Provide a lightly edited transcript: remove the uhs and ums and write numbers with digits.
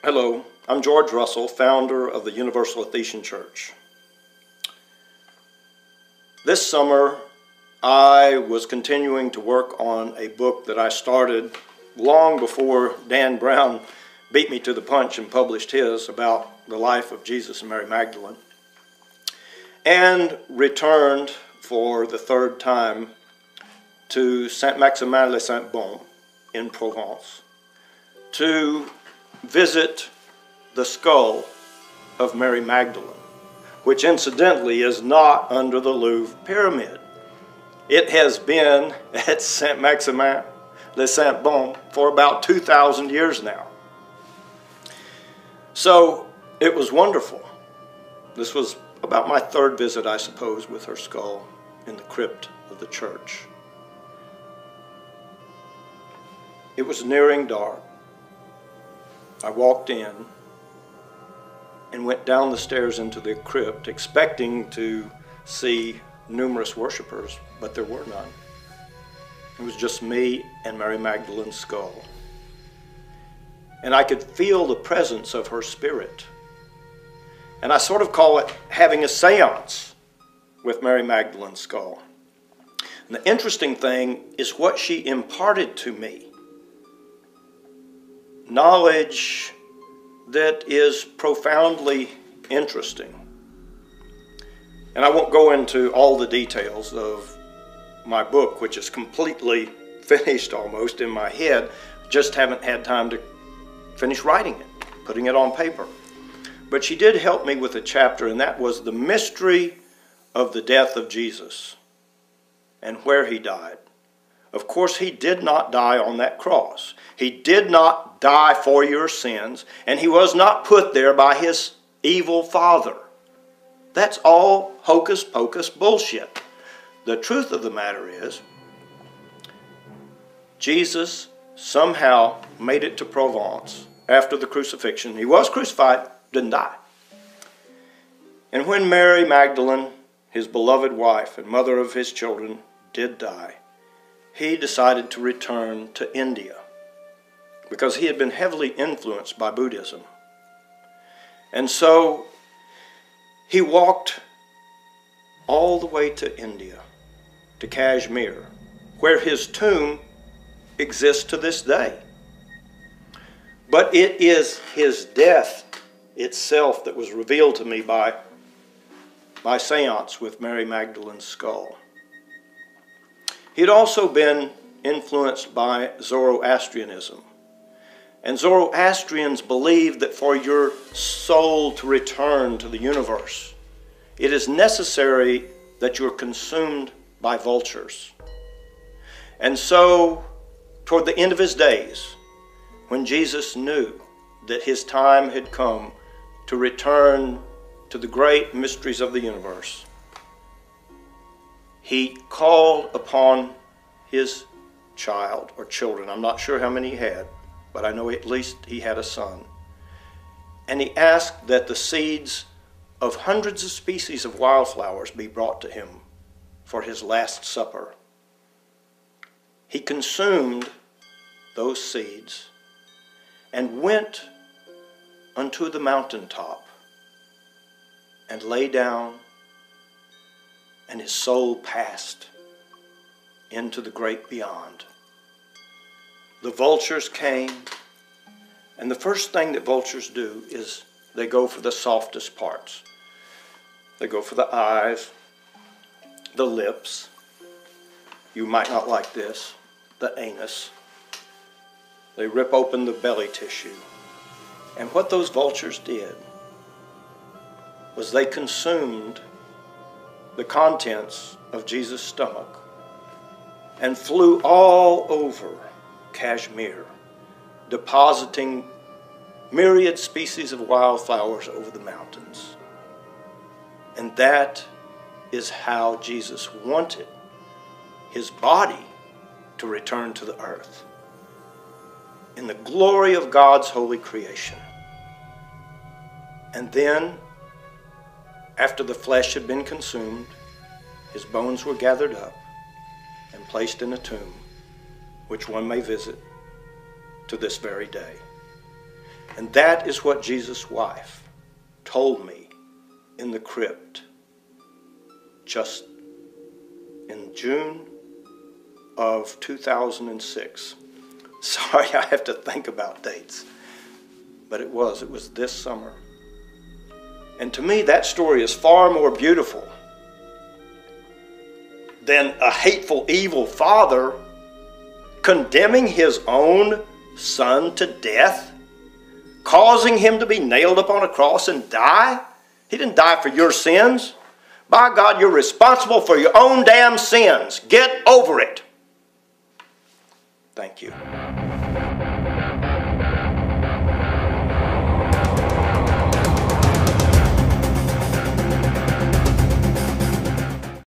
Hello, I'm George Russell, founder of the Universal Ephesian Church. This summer, I was continuing to work on a book that I started long before Dan Brown beat me to the punch and published his about the life of Jesus and Mary Magdalene, and returned for the third time to Saint-Maximin-les-Saints-Baumes in Provence to visit the skull of Mary Magdalene, which incidentally is not under the Louvre pyramid. It has been at Saint-Maximin-les-Saints-Baumes for about 2,000 years now. So it was wonderful. This was about my third visit, I suppose, with her skull in the crypt of the church. It was nearing dark. I walked in and went down the stairs into the crypt, expecting to see numerous worshipers, but there were none. It was just me and Mary Magdalene's skull. And I could feel the presence of her spirit. And I sort of call it having a seance with Mary Magdalene's skull. And the interesting thing is what she imparted to me. Knowledge that is profoundly interesting. And I won't go into all the details of my book, which is completely finished almost in my head. Just haven't had time to finish writing it, putting it on paper. But she did help me with a chapter, and that was the mystery of the death of Jesus and where he died. Of course, he did not die on that cross. He did not die for your sins, and he was not put there by his evil father. That's all hocus pocus bullshit. The truth of the matter is, Jesus somehow made it to Provence after the crucifixion. He was crucified, didn't die. And when Mary Magdalene, his beloved wife and mother of his children, did die, he decided to return to India because he had been heavily influenced by Buddhism. And so he walked all the way to India, to Kashmir, where his tomb exists to this day. But it is his death itself that was revealed to me by my seance with Mary Magdalene's skull. He had also been influenced by Zoroastrianism. And Zoroastrians believed that for your soul to return to the universe, it is necessary that you're consumed by vultures. And so, toward the end of his days, when Jesus knew that his time had come to return to the great mysteries of the universe, he called upon his child or children. I'm not sure how many he had, but I know at least he had a son. And he asked that the seeds of hundreds of species of wildflowers be brought to him for his Last Supper. He consumed those seeds and went unto the mountaintop and lay down, and his soul passed into the great beyond. The vultures came, and the first thing that vultures do is they go for the softest parts. They go for the eyes, the lips, you might not like this, the anus. They rip open the belly tissue. And what those vultures did was they consumed the contents of Jesus' stomach and flew all over Kashmir, depositing myriad species of wildflowers over the mountains. And that is how Jesus wanted his body to return to the earth, in the glory of God's holy creation. And then, after the flesh had been consumed, his bones were gathered up and placed in a tomb, which one may visit to this very day. And that is what Jesus' wife told me in the crypt just in June of 2006. Sorry, I have to think about dates. But it was this summer. And to me, that story is far more beautiful than a hateful, evil father condemning his own son to death, causing him to be nailed up on a cross and die. He didn't die for your sins. By God, you're responsible for your own damn sins. Get over it. Thank you.